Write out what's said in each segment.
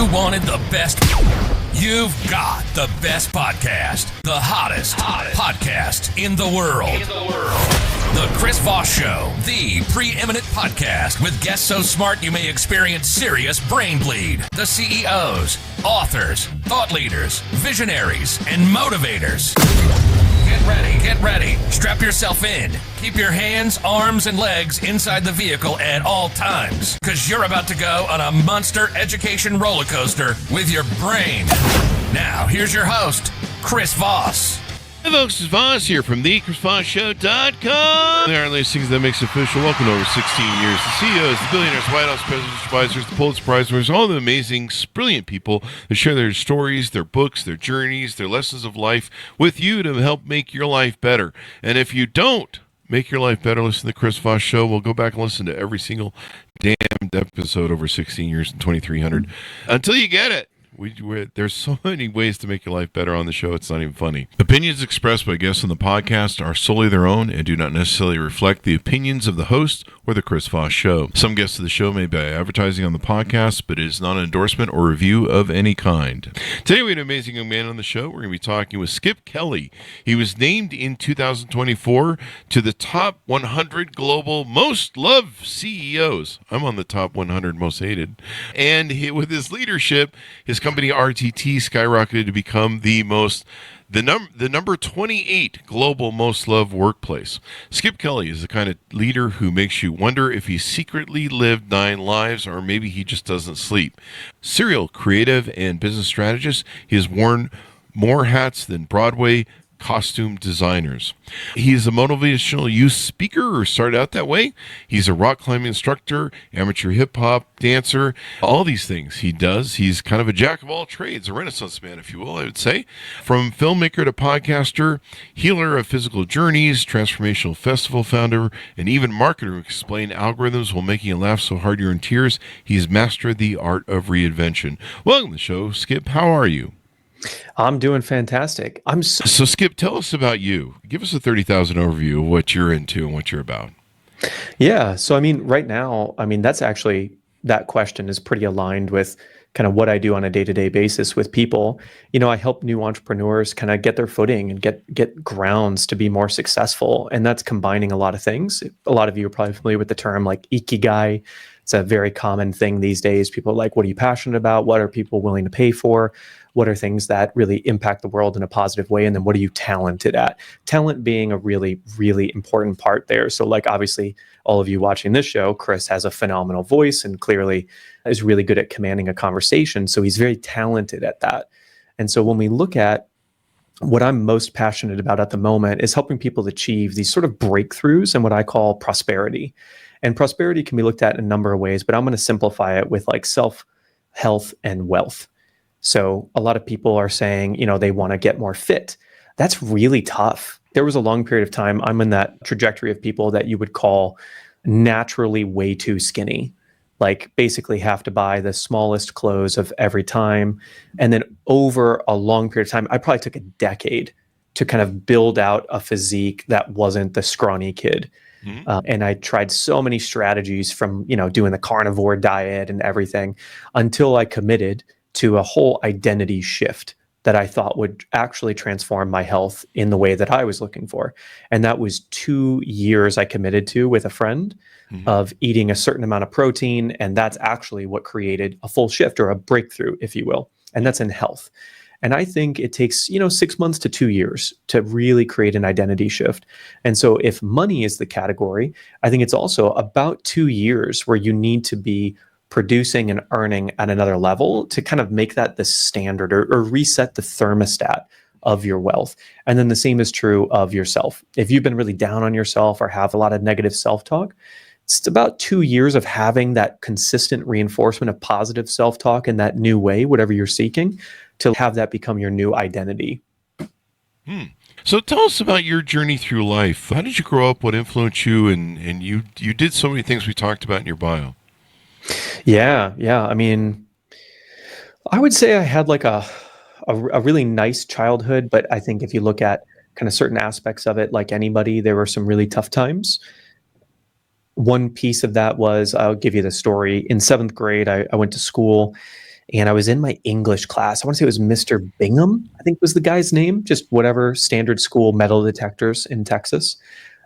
You wanted the best. You've got the best podcast. The hottest podcast in the world. The Chris Voss Show, the preeminent podcast with guests so smart you may experience serious brain bleed. The CEOs, authors, thought leaders, visionaries, and motivators. Get ready. Strap yourself in. Keep your hands, arms, and legs inside the vehicle at all times, because you're about to go on a monster education roller coaster with your brain. Now, here's your host, Chris Voss. Hey folks, it's Voss here from the ChrisVossShow.com. There are things that makes it official. Welcome to over 16 years. The CEOs, the billionaires, White House presidents, advisors, the Pulitzer Prize winners, all the amazing, brilliant people that share their stories, their books, their journeys, their lessons of life with you to help make your life better. And if you don't make your life better, listen to the Chris Voss Show. We'll go back and listen to every single damned episode over 16 years and 2,300 until you get it. There's so many ways to make your life better on the show, it's not even funny. Opinions expressed by guests on the podcast are solely their own and do not necessarily reflect the opinions of the host or the Chris Voss Show. Some guests of the show may be advertising on the podcast, but it is not an endorsement or review of any kind. Today we have an amazing young man on the show. We're going to be talking with Skip Kelly. He was named in 2024 to the top 100 global most loved CEOs. I'm on the top 100 most hated. And with his leadership, his company RTT skyrocketed to become the number 28 global most loved workplace. Skip Kelly is the kind of leader who makes you wonder if he secretly lived 9 lives or maybe he just doesn't sleep. Serial creative and business strategist, he has worn more hats than Broadway costume designers. He's a motivational youth speaker, or started out that way. He's a rock climbing instructor, amateur hip-hop dancer, all these things he does. He's kind of a jack of all trades, a renaissance man, if you will, I would say. From filmmaker to podcaster, healer of physical journeys, transformational festival founder, and even marketer who explain algorithms while making you laugh so hard you're in tears, he's mastered the art of reinvention. Welcome to the show, Skip. How are you? I'm doing fantastic. So Skip, tell us about you. Give us a 30,000 overview of what you're into and what you're about. Yeah. So, right now, that's actually, that question is pretty aligned with kind of what I do on a day-to-day basis with people. I help new entrepreneurs kind of get their footing and get grounds to be more successful. And that's combining a lot of things. A lot of you are probably familiar with the term like ikigai. It's a very common thing these days. People are like, what are you passionate about? What are people willing to pay for? What are things that really impact the world in a positive way? And then what are you talented at? Talent being a really, really important part there. So like, obviously, all of you watching this show, Chris has a phenomenal voice and clearly is really good at commanding a conversation. So he's very talented at that. And so when we look at what I'm most passionate about at the moment is helping people achieve these sort of breakthroughs in what I call prosperity. And prosperity can be looked at in a number of ways, but I'm going to simplify it with like self, health, and wealth. So a lot of people are saying, they want to get more fit. That's really tough. There was a long period of time, I'm in that trajectory of people that you would call naturally way too skinny, like basically have to buy the smallest clothes of every time. And then over a long period of time, I probably took a decade to kind of build out a physique that wasn't the scrawny kid. And I tried so many strategies from, doing the carnivore diet and everything until I committed to a whole identity shift that I thought would actually transform my health in the way that I was looking for. And that was 2 years I committed to with a friend of eating a certain amount of protein. And that's actually what created a full shift or a breakthrough, if you will. And that's in health. And I think it takes, 6 months to 2 years to really create an identity shift. And so if money is the category, I think it's also about 2 years where you need to be producing and earning at another level to kind of make that the standard or reset the thermostat of your wealth. And then the same is true of yourself. If you've been really down on yourself or have a lot of negative self-talk, it's about 2 years of having that consistent reinforcement of positive self-talk in that new way, whatever you're seeking, to have that become your new identity. So tell us about your journey through life. How did you grow up? What influenced you? And you did so many things we talked about in your bio. Yeah. I would say I had like a really nice childhood, but I think if you look at kind of certain aspects of it, like anybody, there were some really tough times. One piece of that was, I'll give you the story. In 7th grade, I went to school And I was in my English class. I want to say it was Mr. Bingham, I think was the guy's name, just whatever standard school metal detectors in Texas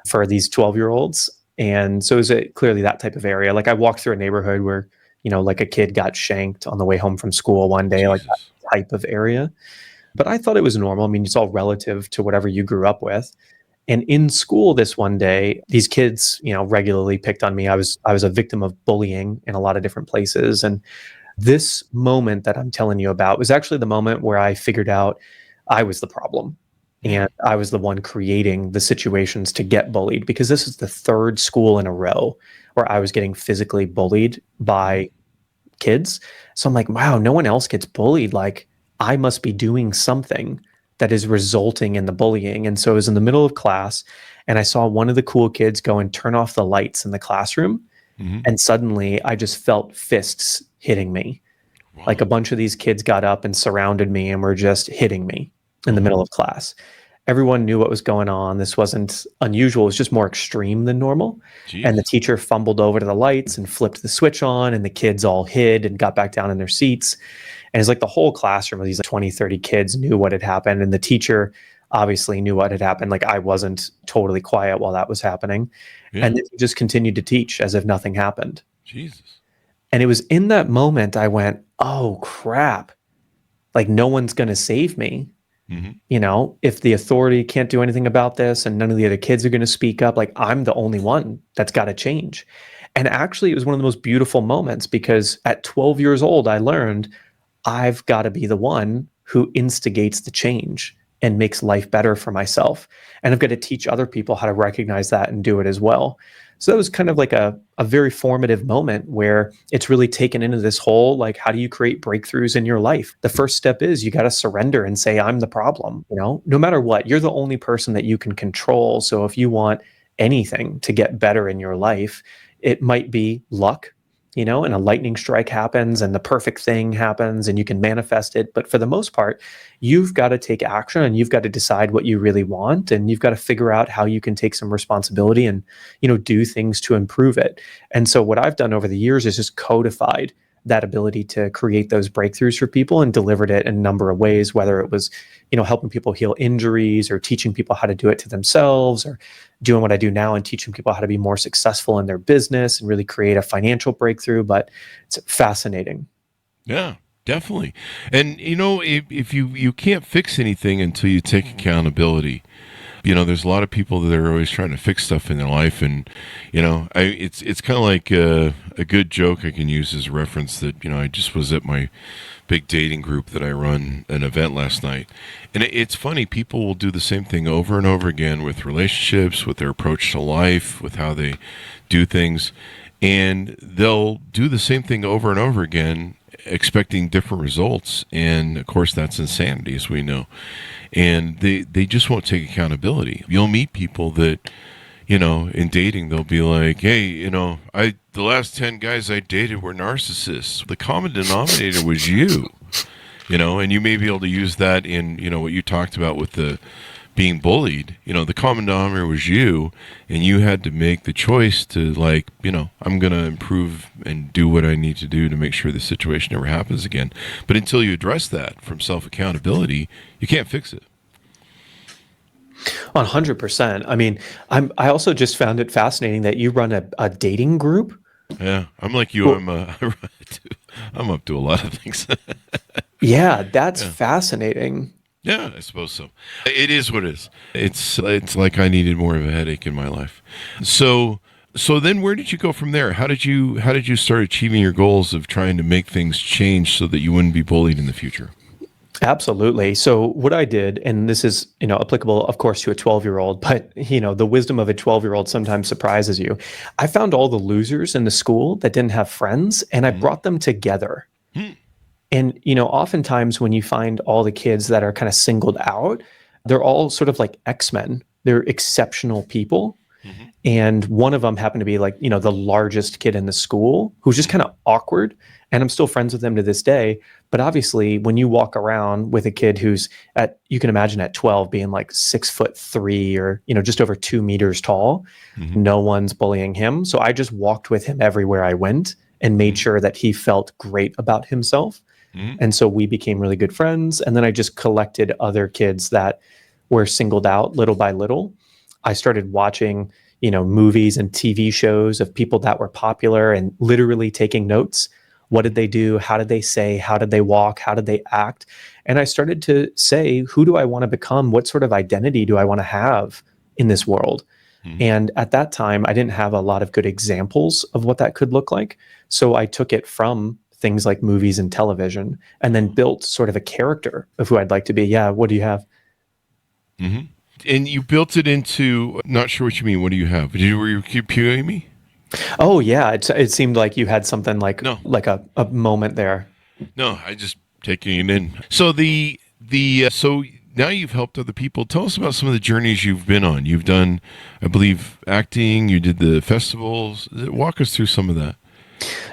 for these 12-year-olds. And so it was clearly that type of area. Like I walked through a neighborhood where, like a kid got shanked on the way home from school one day, like that type of area. But I thought it was normal. I mean, it's all relative to whatever you grew up with. And in school this one day, these kids, regularly picked on me. I was a victim of bullying in a lot of different places. And this moment that I'm telling you about was actually the moment where I figured out I was the problem. And I was the one creating the situations to get bullied, because this is the third school in a row where I was getting physically bullied by kids. So I'm like, wow, no one else gets bullied. Like, I must be doing something that is resulting in the bullying. And so I was in the middle of class and I saw one of the cool kids go and turn off the lights in the classroom. And suddenly I just felt fists hitting me. Wow. Like a bunch of these kids got up and surrounded me and were just hitting me in the middle of class. Everyone knew what was going on. This wasn't unusual. It was just more extreme than normal. Jeez. And the teacher fumbled over to the lights and flipped the switch on, and the kids all hid and got back down in their seats. And it's like the whole classroom of these 20, 30 kids knew what had happened. And the teacher obviously knew what had happened. Like, I wasn't totally quiet while that was happening. Yeah. And then he just continued to teach as if nothing happened. Jesus. And it was in that moment I went, oh crap. Like, no one's going to save me. If the authority can't do anything about this and none of the other kids are going to speak up, like, I'm the only one that's got to change. And actually, it was one of the most beautiful moments, because at 12 years old, I learned I've got to be the one who instigates the change and makes life better for myself. And I've got to teach other people how to recognize that and do it as well. So that was kind of like a very formative moment where it's really taken into this whole, like, how do you create breakthroughs in your life? The first step is you got to surrender and say, I'm the problem. No matter what, you're the only person that you can control. So if you want anything to get better in your life, it might be luck, and a lightning strike happens and the perfect thing happens and you can manifest it. But for the most part, you've got to take action and you've got to decide what you really want. And you've got to figure out how you can take some responsibility and, do things to improve it. And so what I've done over the years is just codified that ability to create those breakthroughs for people and delivered it in a number of ways, whether it was, helping people heal injuries or teaching people how to do it to themselves, or doing what I do now and teaching people how to be more successful in their business and really create a financial breakthrough. But it's fascinating. Yeah, definitely. And, if you can't fix anything until you take accountability. There's a lot of people that are always trying to fix stuff in their life, and it's kind of like a good joke I can use as a reference that I just was at my big dating group that I run an event last night, and it's funny, people will do the same thing over and over again with relationships, with their approach to life, with how they do things, and they'll do the same thing over and over again expecting different results, and of course that's insanity, as we know. And they just won't take accountability. You'll meet people that, in dating, they'll be like, hey, the last 10 guys I dated were narcissists. The common denominator was you, and you may be able to use that in, what you talked about with the being bullied. The common denominator was you, and you had to make the choice to, like, I'm going to improve and do what I need to do to make sure the situation never happens again. But until you address that from self-accountability, you can't fix it. 100%. I mean, I also just found it fascinating that you run a dating group. Yeah, I'm like you. Well, I'm up to a lot of things. Yeah, that's fascinating. Yeah, I suppose so. It is what it is. It's like I needed more of a headache in my life. So then where did you go from there? How did you start achieving your goals of trying to make things change so that you wouldn't be bullied in the future? Absolutely. So what I did, and this is, applicable, of course, to a 12-year-old, but, the wisdom of a 12-year-old sometimes surprises you. I found all the losers in the school that didn't have friends, and I brought them together. And, oftentimes when you find all the kids that are kind of singled out, they're all sort of like X-Men. They're exceptional people. And one of them happened to be like, the largest kid in the school, who's just kind of awkward. And I'm still friends with them to this day. But obviously, when you walk around with a kid who's you can imagine at 12 being like 6'3" or, just over 2 meters tall, no one's bullying him. So I just walked with him everywhere I went and made sure that he felt great about himself. And so we became really good friends. And then I just collected other kids that were singled out little by little. I started watching, movies and TV shows of people that were popular and literally taking notes. What did they do? How did they say? How did they walk? How did they act? And I started to say, who do I want to become? What sort of identity do I want to have in this world? And at that time, I didn't have a lot of good examples of what that could look like. So I took it from things like movies and television and then built sort of a character of who I'd like to be. Yeah, what do you have? And you built it into, not sure what you mean. What do you have? Were you QPing me? Oh, yeah. It seemed like you had something like a moment there. No, I just taking it in. So so now you've helped other people. Tell us about some of the journeys you've been on. You've done, I believe, acting. You did the festivals. Walk us through some of that.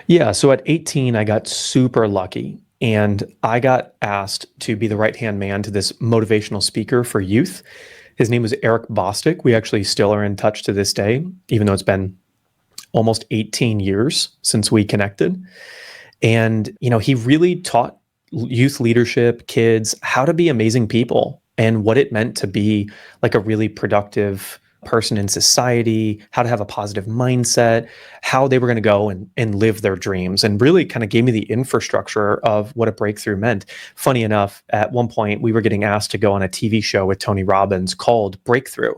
Yeah. So at 18, I got super lucky. And I got asked to be the right-hand man to this motivational speaker for youth. His name was Eric Bostic. We actually still are in touch to this day, even though it's been almost 18 years since we connected. And, he really taught youth leadership, kids, how to be amazing people and what it meant to be like a really productive person in society, how to have a positive mindset, how they were going to go and live their dreams, and really kind of gave me the infrastructure of what a breakthrough meant. Funny enough, at one point we were getting asked to go on a TV show with Tony Robbins called Breakthrough,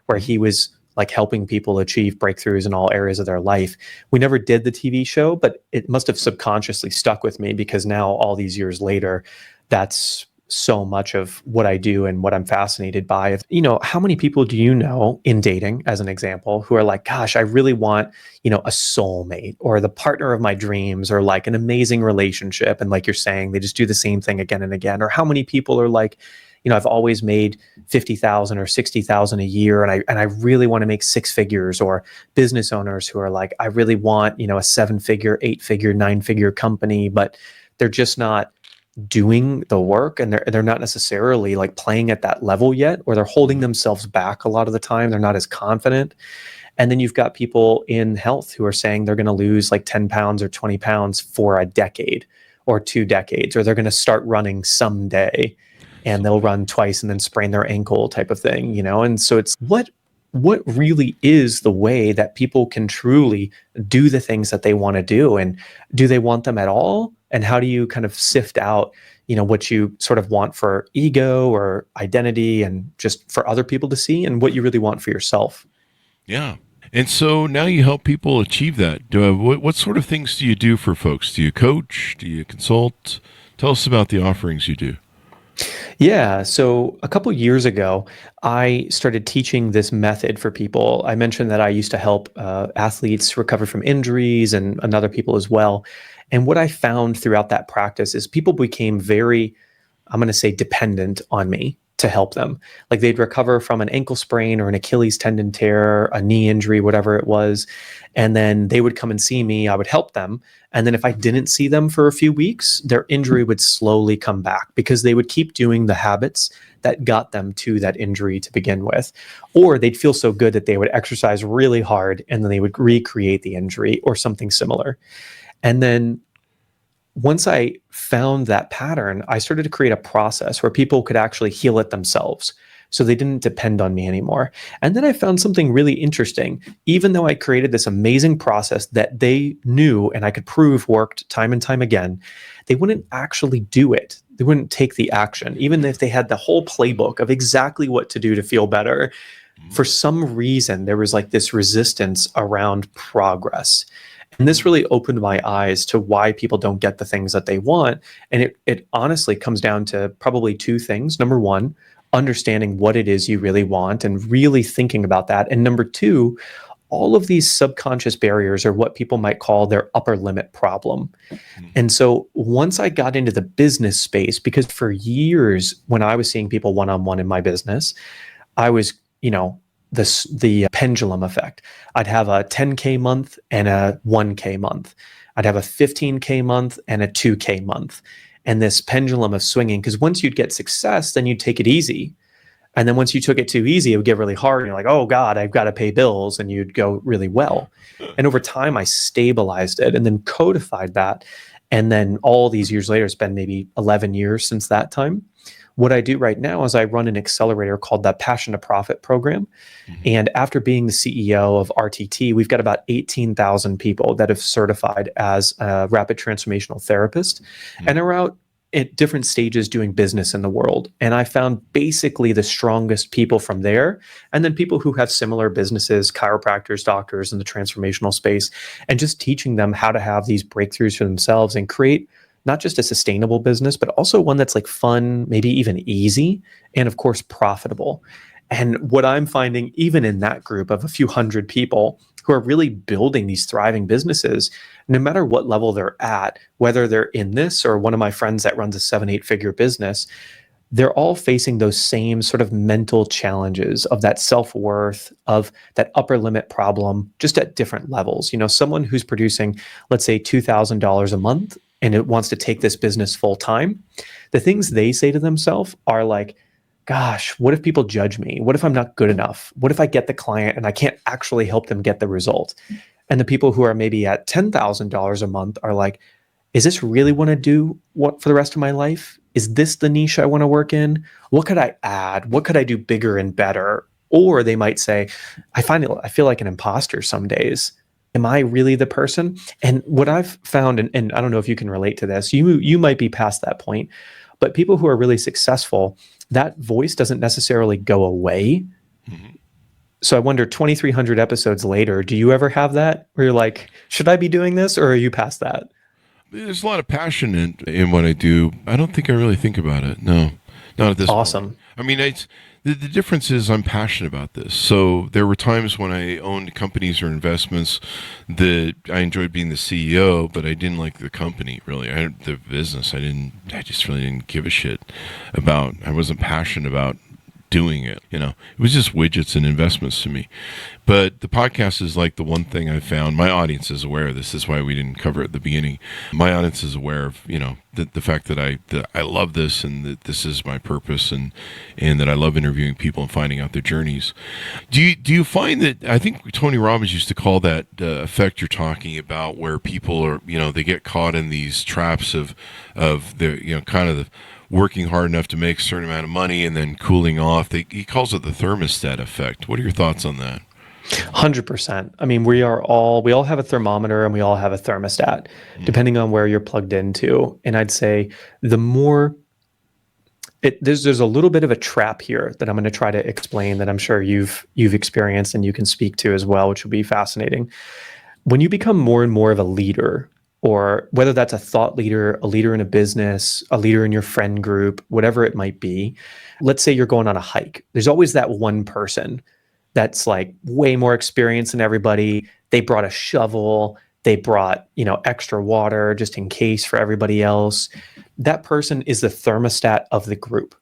where he was like helping people achieve breakthroughs in all areas of their life. We never did the TV show, but it must have subconsciously stuck with me because now all these years later, that's so much of what I do and what I'm fascinated by. How many people do you know in dating, as an example, who are like, gosh, I really want, a soulmate or the partner of my dreams or like an amazing relationship. And like you're saying, they just do the same thing again and again. Or how many people are like, I've always made 50,000 or 60,000 a year, and I really want to make six figures. Or business owners who are like, I really want, a 7-figure, 8-figure, 9-figure company, but they're just not doing the work, and they're not necessarily like playing at that level yet, or they're holding themselves back a lot of the time. They're not as confident. And then you've got people in health who are saying they're going to lose like 10 pounds or 20 pounds for a decade or 2 decades, or they're going to start running someday. And they'll run twice and then sprain their ankle type of thing, And so it's what really is the way that people can truly do the things that they want to do, and do they want them at all? And how do you kind of sift out, what you sort of want for ego or identity and just for other people to see, and what you really want for yourself? Yeah. And so now you help people achieve that. What sort of things do you do for folks? Do you coach? Do you consult? Tell us about the offerings you do. Yeah. So a couple years ago, I started teaching this method for people. I mentioned that I used to help athletes recover from injuries and other people as well. And what I found throughout that practice is people became very, I'm going to say, dependent on me to help them. Like they'd recover from an ankle sprain or an Achilles tendon tear, a knee injury, whatever it was. And then they would come and see me. I would help them. And then if I didn't see them for a few weeks, their injury would slowly come back because they would keep doing the habits that got them to that injury to begin with. Or they'd feel so good that they would exercise really hard and then they would recreate the injury or something similar. And then once I found that pattern, I started to create a process where people could actually heal it themselves. So they didn't depend on me anymore. And then I found something really interesting. Even though I created this amazing process that they knew and I could prove worked time and time again, they wouldn't actually do it. They wouldn't take the action. Even if they had the whole playbook of exactly what to do to feel better, for some reason, there was like this resistance around progress. And this really opened my eyes to why people don't get the things that they want. And it honestly comes down to probably 2 things. Number 1, understanding what it is you really want and really thinking about that. And number 2, all of these subconscious barriers are what people might call their upper limit problem. And so once I got into the business space, because for years when I was seeing people one-on-one in my business, I was, the pendulum effect. I'd have a 10K month and a 1K month. I'd have a 15K month and a 2K month. And this pendulum of swinging, because once you'd get success, then you'd take it easy. And then once you took it too easy, it would get really hard. And you're like, oh God, I've got to pay bills. And you'd go really well. And over time, I stabilized it and then codified that. And then all these years later, it's been maybe 11 years since that time. What I do right now is I run an accelerator called the Passion to Profit program. And after being the CEO of RTT, we've got about 18,000 people that have certified as a rapid transformational therapist and are out at different stages doing business in the world. And I found basically the strongest people from there, and then people who have similar businesses, chiropractors, doctors in the transformational space, and just teaching them how to have these breakthroughs for themselves and create not just a sustainable business, but also one that's like fun, maybe even easy, and of course, profitable. And what I'm finding, even in that group of a few hundred people who are really building these thriving businesses, no matter what level they're at, whether they're in this or one of my friends that runs a 7-8-figure business, they're all facing those same sort of mental challenges of that self-worth, of that upper limit problem, just at different levels. You know, someone who's producing, let's say, $2,000 a month and it wants to take this business full time, the things they say to themselves are like, gosh, what if people judge me? What if I'm not good enough? What if I get the client and I can't actually help them get the result? And the people who are maybe at $10,000 a month are like, is this really what I do for the rest of my life? Is this the niche I want to work in? What could I add? What could I do bigger and better? Or they might say, I feel like an imposter some days. Am I really the person? And what I've found, and I don't know if you can relate to this, you might be past that point, but people who are really successful, that voice doesn't necessarily go away. So I wonder, 2,300 episodes later, do you ever have that where you're like, should I be doing this, or are you past that? There's a lot of passion in what I do. I don't think I really think about it. No, not at this Awesome. point. I mean, the difference is I'm passionate about this. So there were times when I owned companies or investments that I enjoyed being the CEO, but I didn't like the company, really. The business, I just really didn't give a shit about. I wasn't passionate about doing it. You know, it was just widgets and investments to me. But the podcast is like the one thing I found. My audience is aware of this. That's why we didn't cover it at the beginning. My audience is aware of, you know, the fact that I love this and that this is my purpose and that I love interviewing people and finding out their journeys. Do you find that, I think Tony Robbins used to call that effect you're talking about, where people are, you know, they get caught in these traps of the, you know, kind of the working hard enough to make a certain amount of money and then cooling off. He calls it the thermostat effect. What are your thoughts on that? 100%. I mean, we all have a thermometer and we all have a thermostat, depending on where you're plugged into. And I'd say the more there's a little bit of a trap here that I'm going to try to explain that I'm sure you've experienced and you can speak to as well, which will be fascinating. When you become more and more of a leader, or whether that's a thought leader, a leader in a business, a leader in your friend group, whatever it might be, let's say you're going on a hike. There's always that one person that's like way more experienced than everybody. They brought a shovel, they brought, you know, extra water just in case for everybody else. That person is the thermostat of the group.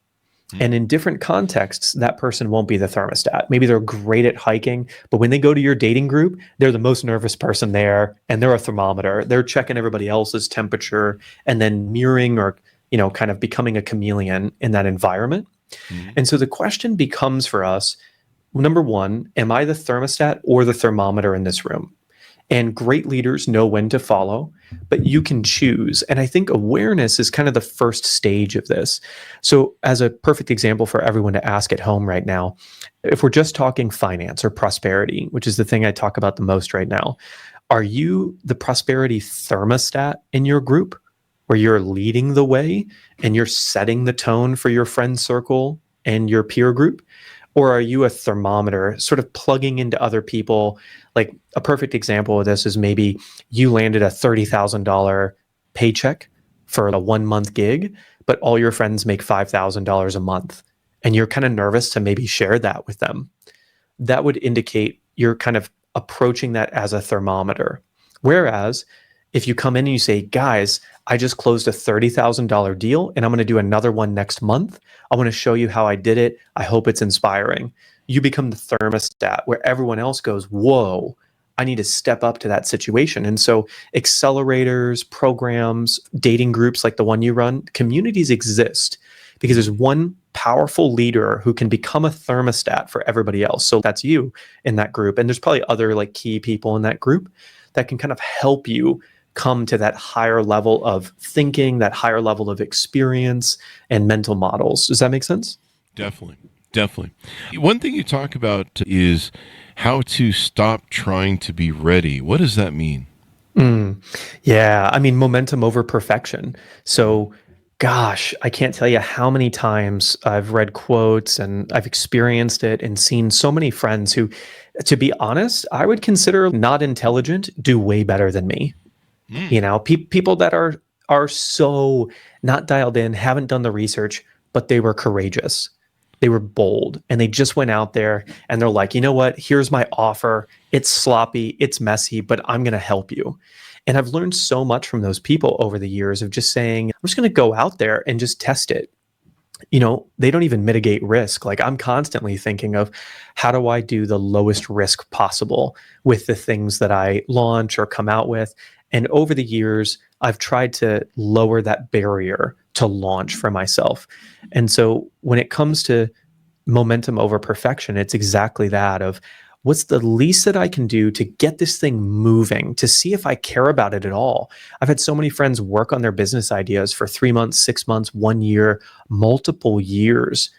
And in different contexts, that person won't be the thermostat. Maybe they're great at hiking, but when they go to your dating group, they're the most nervous person there, and they're a thermometer. They're checking everybody else's temperature and then mirroring or, you know, kind of becoming a chameleon in that environment. And so the question becomes for us, number one, am I the thermostat or the thermometer in this room? And great leaders know when to follow, but you can choose. And I think awareness is kind of the first stage of this. So as a perfect example for everyone to ask at home right now, if we're just talking finance or prosperity, which is the thing I talk about the most right now, are you the prosperity thermostat in your group, where you're leading the way and you're setting the tone for your friend circle and your peer group? Or are you a thermometer sort of plugging into other people? Like a perfect example of this is maybe you landed a $30,000 paycheck for a 1-month gig, but all your friends make $5,000 a month. And you're kind of nervous to maybe share that with them. That would indicate you're kind of approaching that as a thermometer. Whereas if you come in and you say, guys, I just closed a $30,000 deal and I'm going to do another one next month. I want to show you how I did it. I hope it's inspiring. You become the thermostat where everyone else goes, whoa, I need to step up to that situation. And so accelerators, programs, dating groups like the one you run, communities exist because there's one powerful leader who can become a thermostat for everybody else. So that's you in that group. And there's probably other like key people in that group that can kind of help you come to that higher level of thinking, that higher level of experience and mental models. Does that make sense? Definitely. Definitely. One thing you talk about is how to stop trying to be ready. What does that mean? Yeah, I mean, momentum over perfection. So, gosh, I can't tell you how many times I've read quotes and I've experienced it and seen so many friends who, to be honest, I would consider not intelligent do way better than me. You know, people that are so not dialed in, haven't done the research, but they were courageous. They were bold and they just went out there and they're like, you know what? Here's my offer. It's sloppy, it's messy, but I'm going to help you. And I've learned so much from those people over the years of just saying, I'm just going to go out there and just test it. You know, they don't even mitigate risk. Like I'm constantly thinking of how do I do the lowest risk possible with the things that I launch or come out with. And over the years, I've tried to lower that barrier to launch for myself. And so when it comes to momentum over perfection, it's exactly that of what's the least that I can do to get this thing moving, to see if I care about it at all. I've had so many friends work on their business ideas for 3 months, 6 months, 1 year, multiple years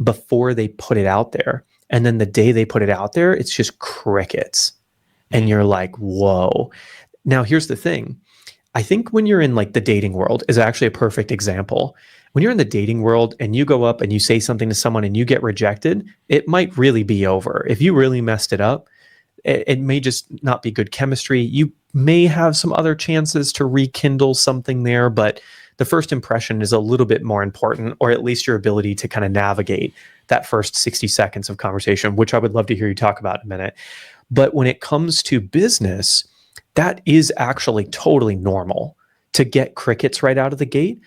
before they put it out there. And then the day they put it out there, it's just crickets. And you're like, whoa. Now, here's the thing. I think when you're in like the dating world is actually a perfect example. When you're in the dating world and you go up and you say something to someone and you get rejected, it might really be over. If you really messed it up, it may just not be good chemistry. You may have some other chances to rekindle something there, but the first impression is a little bit more important, or at least your ability to kind of navigate that first 60 seconds of conversation, which I would love to hear you talk about in a minute. But when it comes to business, that is actually totally normal to get crickets right out of the gate.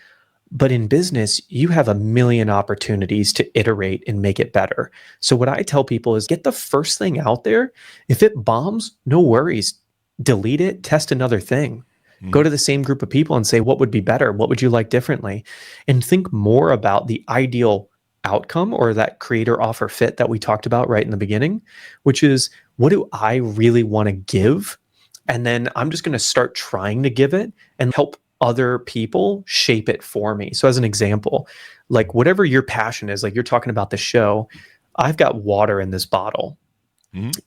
But in business, you have a million opportunities to iterate and make it better. So what I tell people is get the first thing out there. If it bombs, no worries. Delete it, test another thing. Go to the same group of people and say, what would be better? What would you like differently? And think more about the ideal outcome or that creator offer fit that we talked about right in the beginning, which is what do I really want to give? And then I'm just going to start trying to give it and help other people shape it for me. So as an example, like whatever your passion is, like you're talking about the show, I've got water in this bottle.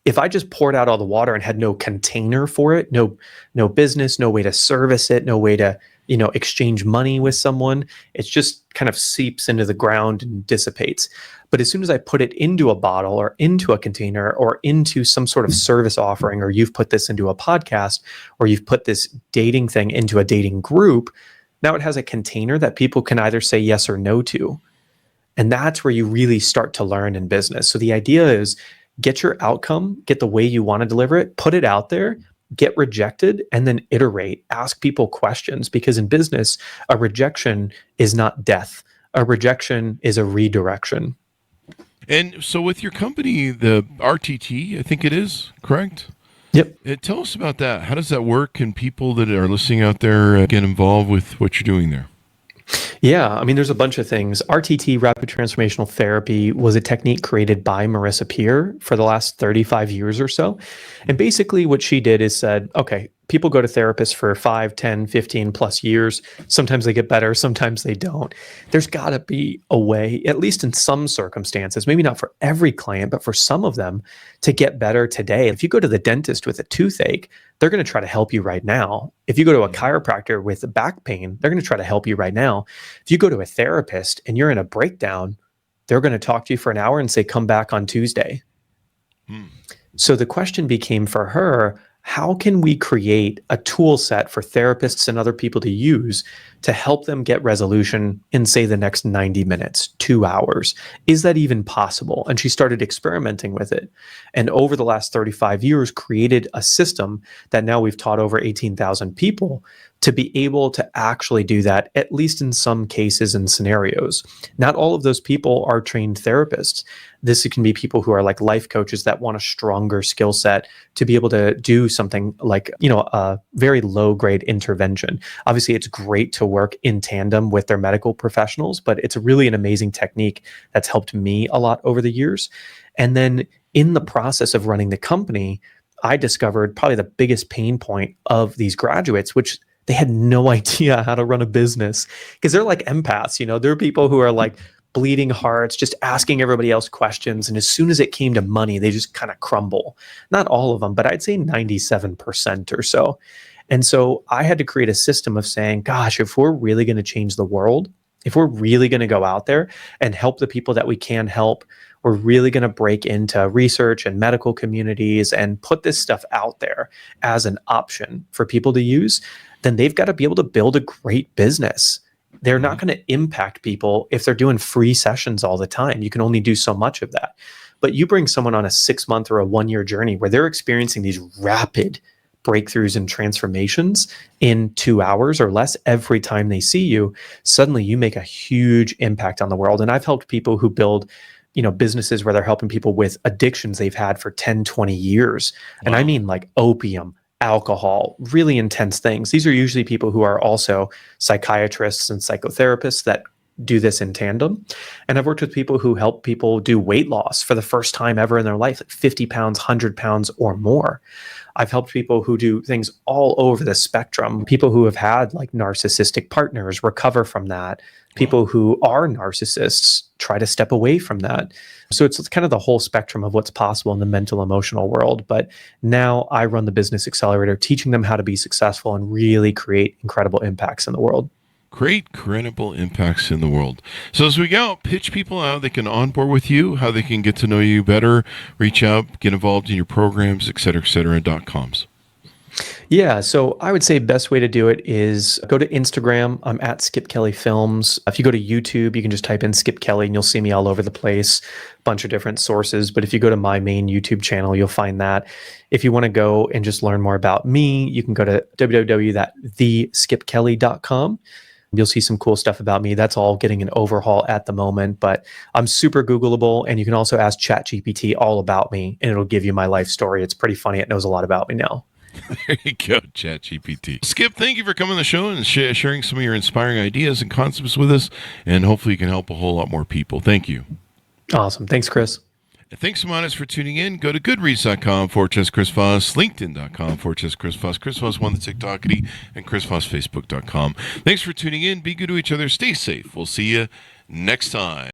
If I just poured out all the water and had no container for it, no business, no way to service it, no way to, exchange money with someone, it just kind of seeps into the ground and dissipates. But as soon as I put it into a bottle or into a container or into some sort of service offering, or you've put this into a podcast, or you've put this dating thing into a dating group, now it has a container that people can either say yes or no to. And that's where you really start to learn in business. So the idea is get your outcome, get the way you want to deliver it, put it out there, get rejected, and then iterate, ask people questions. Because in business, a rejection is not death. A rejection is a redirection. And so with your company, the RTT, I think it is, correct? Yep. Tell us about that. How does that work? And people that are listening out there get involved with what you're doing there? Yeah, I mean, there's a bunch of things. RTT, Rapid Transformational Therapy, was a technique created by Marissa Peer for the last 35 years or so. And basically what she did is said, okay, people go to therapists for 5, 10, 15 plus years. Sometimes they get better, sometimes they don't. There's got to be a way, at least in some circumstances, maybe not for every client, but for some of them, to get better today. If you go to the dentist with a toothache, they're going to try to help you right now. If you go to a chiropractor with back pain, they're going to try to help you right now. If you go to a therapist and you're in a breakdown, they're going to talk to you for an hour and say, come back on Tuesday. So the question became for her, how can we create a tool set for therapists and other people to use to help them get resolution in, say, the next 90 minutes, 2 hours? Is that even possible? And she started experimenting with it. And over the last 35 years, created a system that now we've taught over 18,000 people to be able to actually do that, at least in some cases and scenarios. Not all of those people are trained therapists. This can be people who are like life coaches that want a stronger skill set to be able to do something like, a very low grade intervention. Obviously, it's great to work in tandem with their medical professionals, but it's really an amazing technique that's helped me a lot over the years. And then in the process of running the company, I discovered probably the biggest pain point of these graduates, which they had no idea how to run a business, because they're like empaths. There are people who are like bleeding hearts, just asking everybody else questions. And as soon as it came to money, they just kind of crumble. Not all of them, but I'd say 97% or so. And so I had to create a system of saying, gosh, if we're really going to change the world, if we're really going to go out there and help the people that we can help, we're really going to break into research and medical communities and put this stuff out there as an option for people to use, then they've got to be able to build a great business. They're not going to impact people if they're doing free sessions all the time. You can only do so much of that. But you bring someone on a 6-month or a 1-year journey where they're experiencing these rapid breakthroughs and transformations in 2 hours or less every time they see you, suddenly you make a huge impact on the world. And I've helped people who build businesses where they're helping people with addictions they've had for 10, 20 years. Wow. And I mean like opium, alcohol, really intense things. These are usually people who are also psychiatrists and psychotherapists that do this in tandem. And I've worked with people who help people do weight loss for the first time ever in their life, like 50 pounds, 100 pounds or more. I've helped people who do things all over the spectrum, people who have had like narcissistic partners recover from that, people who are narcissists try to step away from that. So it's kind of the whole spectrum of what's possible in the mental emotional world. But now I run the Business Accelerator, teaching them how to be successful and really create incredible impacts in the world. Great, credible impacts in the world. So as we go, pitch people how they can onboard with you, how they can get to know you better, reach out, get involved in your programs, et cetera, .coms. Yeah, so I would say best way to do it is go to Instagram. I'm at Skip Kelly Films. If you go to YouTube, you can just type in Skip Kelly and you'll see me all over the place, a bunch of different sources. But if you go to my main YouTube channel, you'll find that. If you want to go and just learn more about me, you can go to www.theskipkelly.com. You'll see some cool stuff about me. That's all getting an overhaul at the moment, but I'm super Googleable, and you can also ask ChatGPT all about me, and it'll give you my life story. It's pretty funny. It knows a lot about me now. There you go, ChatGPT. Skip, thank you for coming on the show and sharing some of your inspiring ideas and concepts with us, and hopefully you can help a whole lot more people. Thank you. Awesome. Thanks, Chris. And thanks so much for tuning in. Go to goodreads.com/Chris Voss, LinkedIn.com/Chris Voss, Chris Voss One, the TikTokity, and ChrisVossFacebook.com. Thanks for tuning in. Be good to each other. Stay safe. We'll see you next time.